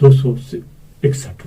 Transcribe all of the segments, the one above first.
261।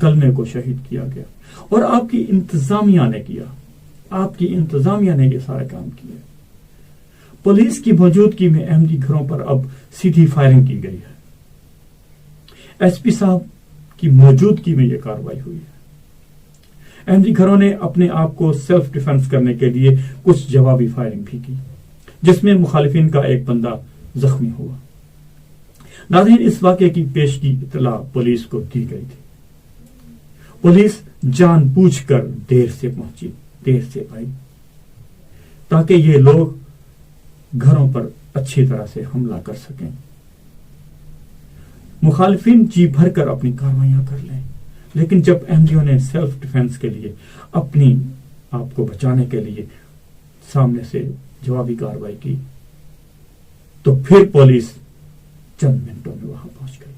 کلمے کو شہید کیا گیا، اور آپ کی انتظامیہ نے کیا، آپ کی انتظامیہ نے یہ سارا کام کیا۔ پولیس کی موجودگی میں احمدی گھروں پر اب سیدھی فائرنگ کی گئی ہے۔ ایس پی صاحب کی موجودگی میں یہ کارروائی ہوئی ہے۔ احمدی گھروں نے اپنے آپ کو سیلف ڈیفنس کرنے کے لیے کچھ جوابی فائرنگ بھی کی، جس میں مخالفین کا ایک بندہ زخمی ہوا۔ ناظرین، اس واقعے کی پیشگی اطلاع پولیس کو دی گئی تھی۔ پولیس جان بوجھ کر دیر سے پہنچی، دیر سے آئی، تاکہ یہ لوگ گھروں پر اچھی طرح سے حملہ کر سکیں۔ مخالفین جی بھر کر اپنی کاروائیاں کر لیں، لیکن جب احمدیوں نے سیلف ڈیفنس کے لیے، اپنی آپ کو بچانے کے لیے سامنے سے جوابی کارروائی کی، تو پھر پولیس چند منٹوں میں وہاں پہنچ گئی،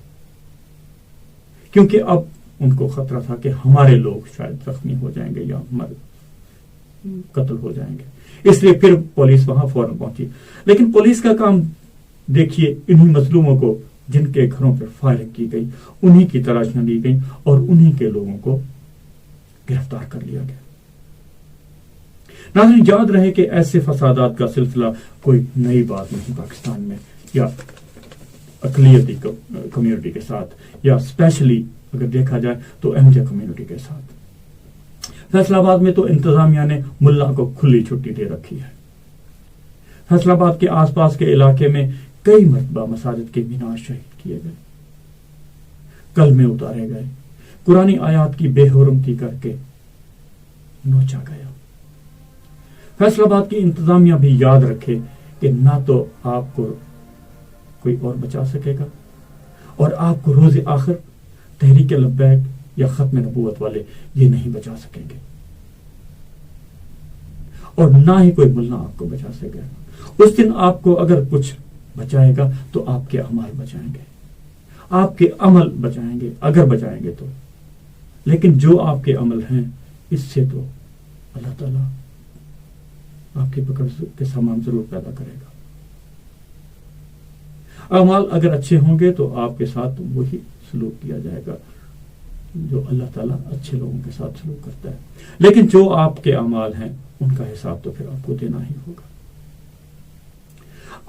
کیونکہ اب ان کو خطرہ تھا کہ ہمارے لوگ شاید زخمی ہو جائیں گے یا قتل ہو جائیں گے، اس لیے پھر پولیس وہاں فوراً پہنچی۔ لیکن پولیس کا کام دیکھیے، انہی مظلوموں کو جن کے گھروں پر فائرنگ کی گئی، انہی کی تلاشیاں لی گئی اور انہی کے لوگوں کو گرفتار کر لیا گیا۔ ناظرین، یاد رہے کہ ایسے فسادات کا سلسلہ کوئی نئی بات نہیں پاکستان میں، یا اقلیتی کمیونٹی کے ساتھ، یا اسپیشلی اگر دیکھا جائے تو احمدیہ کمیونٹی کے ساتھ۔ فیصل آباد میں تو انتظامیہ نے ملا کو کھلی چھٹی دے رکھی ہے۔ فیصل آباد کے آس پاس کے علاقے میں کئی مرتبہ مساجد کے مینار شہید کیے گئے، کلمے اتارے گئے، قرآنی آیات کی بے حرمتی کر کے نوچا گیا۔ فیصل آباد کی انتظامیہ بھی یاد رکھے کہ نہ تو آپ کو کوئی اور بچا سکے گا، اور آپ کو روز آخر تحریک لبیک یا ختم نبوت والے یہ نہیں بچا سکیں گے، اور نہ ہی کوئی ملا آپ کو بچا سکے گا۔ اس دن آپ کو اگر کچھ بچائے گا تو آپ کے اعمال بچائیں گے، آپ کے عمل بچائیں گے اگر بچائیں گے تو، لیکن جو آپ کے عمل ہیں اس سے تو اللہ تعالیٰ آپ کی پکڑ کے سامان ضرور پیدا کرے گا۔ اعمال اگر اچھے ہوں گے تو آپ کے ساتھ وہی سلوک کیا جائے گا جو اللہ تعالیٰ اچھے لوگوں کے ساتھ سلوک کرتا ہے، لیکن جو آپ کے اعمال ہیں ان کا حساب تو پھر آپ کو دینا ہی ہوگا۔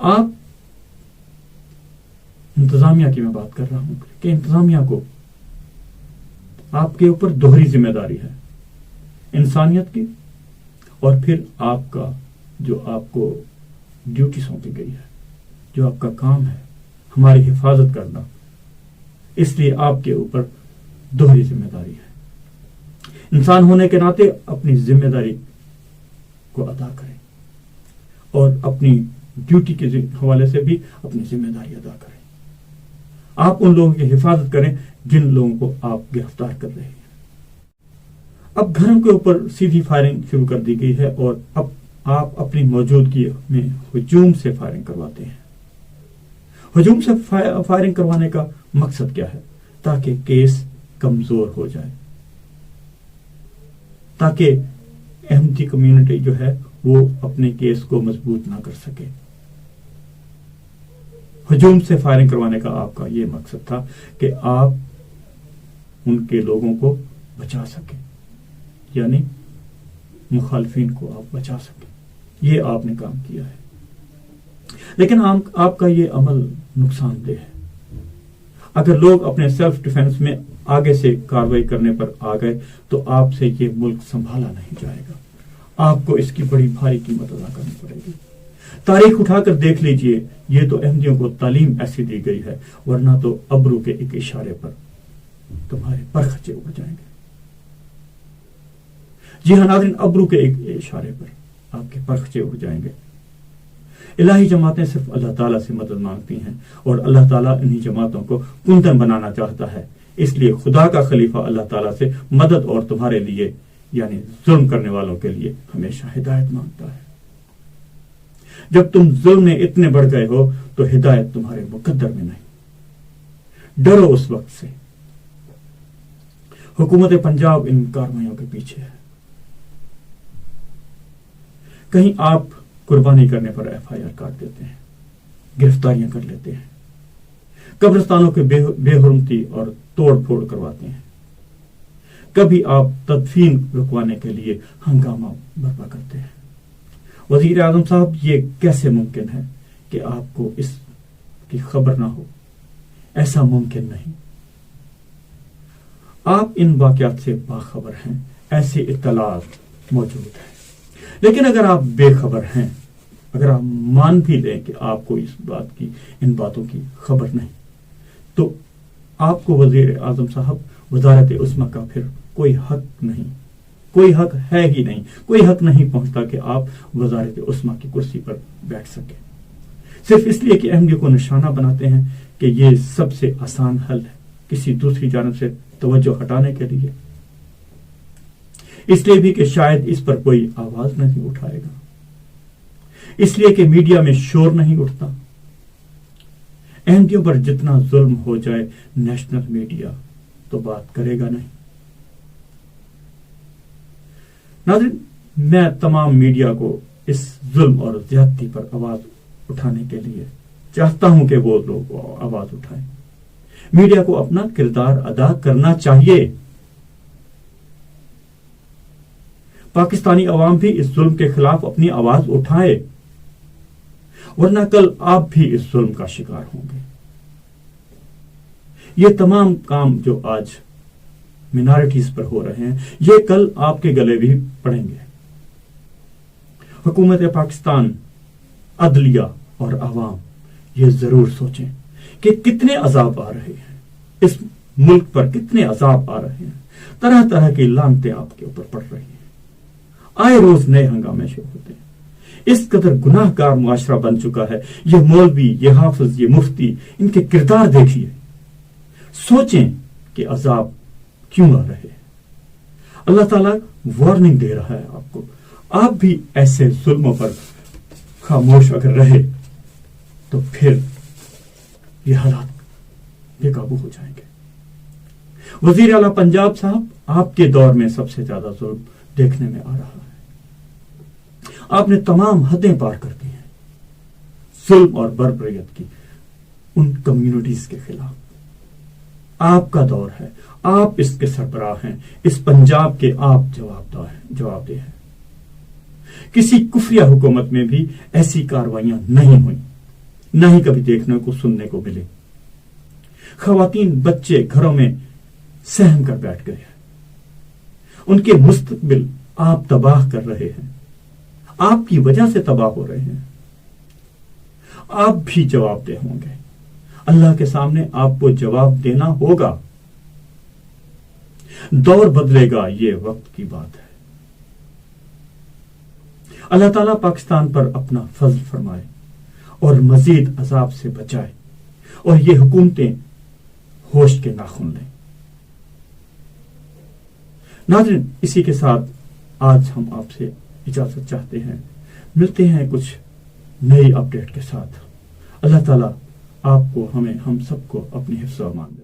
آپ انتظامیہ کی میں بات کر رہا ہوں کہ انتظامیہ کو آپ کے اوپر دوہری ذمہ داری ہے، انسانیت کی، اور پھر آپ کا جو آپ کو ڈیوٹی سونپی گئی ہے، جو آپ کا کام ہے ہماری حفاظت کرنا، اس لیے آپ کے اوپر دوہری ذمہ داری ہے۔ انسان ہونے کے ناطے اپنی ذمہ داری کو ادا کریں، اور اپنی ڈیوٹی کے حوالے سے بھی اپنی ذمہ داری ادا کریں۔ آپ ان لوگوں کی حفاظت کریں جن لوگوں کو آپ گرفتار کر رہے ہیں۔ اب گھروں کے اوپر سیدھی فائرنگ شروع کر دی گئی ہے، اور اب آپ اپنی موجودگی میں ہجوم سے فائرنگ کرواتے ہیں۔ ہجوم سے فائرنگ کروانے کا مقصد کیا ہے؟ تاکہ کیس کمزور ہو جائے، تاکہ احمدی کمیونٹی جو ہے وہ اپنے کیس کو مضبوط نہ کر سکے۔ ہجوم سے فائرنگ کروانے کا آپ کا یہ مقصد تھا کہ آپ ان کے لوگوں کو بچا سکیں، یعنی مخالفین کو آپ بچا سکیں، یہ آپ نے کام کیا ہے۔ لیکن آپ کا یہ عمل نقصان دہ ہے۔ اگر لوگ اپنے سیلف ڈیفنس میں آگے سے کارروائی کرنے پر آ گئے تو آپ سے یہ ملک سنبھالا نہیں جائے گا، آپ کو اس کی بڑی بھاری قیمت ادا کرنی پڑے گی۔ تاریخ اٹھا کر دیکھ لیجئے، یہ تو احمدیوں کو تعلیم ایسی دی گئی ہے، ورنہ تو ابرو کے ایک اشارے پر تمہارے پر خچے اڑ جائیں گے۔ جی ہاں ناظرین، ابرو کے ایک اشارے پر آپ کے پر خچے اڑ جائیں گے۔ الہی جماعتیں صرف اللہ تعالیٰ سے مدد مانگتی ہیں، اور اللہ تعالیٰ انہی جماعتوں کو کندن بنانا چاہتا ہے، اس لیے خدا کا خلیفہ اللہ تعالیٰ سے مدد اور تمہارے لیے یعنی ظلم کرنے والوں کے لیے ہمیشہ ہدایت مانگتا ہے۔ جب تم ظلم میں اتنے بڑھ گئے ہو تو ہدایت تمہارے مقدر میں نہیں، ڈرو اس وقت سے۔ حکومت پنجاب ان کارروائیوں کے پیچھے ہے۔ کہیں آپ قربانی کرنے پر ایف آئی آر کاٹ دیتے ہیں، گرفتاریاں کر لیتے ہیں، قبرستانوں کے بے حرمتی اور توڑ پھوڑ کرواتے ہیں، کبھی آپ تدفین رکوانے کے لیے ہنگامہ برپا کرتے ہیں۔ وزیر اعظم صاحب، یہ کیسے ممکن ہے کہ آپ کو اس کی خبر نہ ہو؟ ایسا ممکن نہیں۔ آپ ان واقعات سے باخبر ہیں، ایسی اطلاعات موجود ہیں، لیکن اگر آپ بے خبر ہیں، اگر آپ مان بھی لیں کہ آپ کو ان باتوں کی خبر نہیں، تو آپ کو وزیر اعظم صاحب وزارت عظمیٰ کا پھر کوئی حق نہیں، کوئی حق ہے ہی نہیں، کوئی حق نہیں پہنچتا کہ آپ وزارت عظمیٰ کی کرسی پر بیٹھ سکیں، صرف اس لیے کہ احمدیوں کو نشانہ بناتے ہیں کہ یہ سب سے آسان حل ہے کسی دوسری جانب سے توجہ ہٹانے کے لیے، اس لیے بھی کہ شاید اس پر کوئی آواز نہیں اٹھائے گا، اس لیے کہ میڈیا میں شور نہیں اٹھتا۔ احمدیوں پر جتنا ظلم ہو جائے نیشنل میڈیا تو بات کرے گا نہیں۔ ناظرین، میں تمام میڈیا کو اس ظلم اور زیادتی پر آواز اٹھانے کے لیے چاہتا ہوں کہ وہ لوگ آواز اٹھائیں۔ میڈیا کو اپنا کردار ادا کرنا چاہیے۔ پاکستانی عوام بھی اس ظلم کے خلاف اپنی آواز اٹھائے، ورنہ کل آپ بھی اس ظلم کا شکار ہوں گے۔ یہ تمام کام جو آج مینارٹیز پر ہو رہے ہیں، یہ کل آپ کے گلے بھی پڑیں گے۔ حکومت پاکستان، عدلیہ اور عوام یہ ضرور سوچیں کہ کتنے عذاب آ رہے ہیں، اس ملک پر کتنے عذاب آ رہے ہیں، طرح طرح کی لعنتیں آپ کے اوپر پڑ رہی ہیں، آئے روز نئے ہنگامے شروع ہوتے ہیں۔ اس قدر گناہ گار معاشرہ بن چکا ہے۔ یہ مولوی، یہ حافظ، یہ مفتی، ان کے کردار دیکھیے، سوچیں کہ عذاب کیوں آ رہے ہیں۔ اللہ تعالیٰ وارننگ دے رہا ہے آپ کو، آپ بھی ایسے ظلموں پر خاموش اگر رہے تو پھر یہ حالات بے قابو ہو جائیں گے۔ وزیر اعلیٰ پنجاب صاحب، آپ کے دور میں سب سے زیادہ ظلم دیکھنے میں آ رہا ہے۔ آپ نے تمام حدیں پار کر دی ہیں ظلم اور بربریت کی ان کمیونٹیز کے خلاف۔ آپ کا دور ہے، آپ اس کے سربراہ ہیں، اس پنجاب کے آپ جواب دہ ہیں۔ کسی کفریہ حکومت میں بھی ایسی کاروائیاں نہیں ہوئیں، نہ ہی کبھی دیکھنے کو سننے کو ملے۔ خواتین، بچے گھروں میں سہم کر بیٹھ گئے ہیں، ان کے مستقبل آپ تباہ کر رہے ہیں، آپ کی وجہ سے تباہ ہو رہے ہیں۔ آپ بھی جواب دہ ہوں گے، اللہ کے سامنے آپ کو جواب دینا ہوگا۔ دور بدلے گا، یہ وقت کی بات ہے۔ اللہ تعالیٰ پاکستان پر اپنا فضل فرمائے اور مزید عذاب سے بچائے، اور یہ حکومتیں ہوش کے ناخن لیں۔ ناظرین، اسی کے ساتھ آج ہم آپ سے اجازت چاہتے ہیں، ملتے ہیں کچھ نئی اپڈیٹ کے ساتھ۔ اللہ تعالیٰ آپ کو، ہم سب کو اپنی حفظ و امان دے۔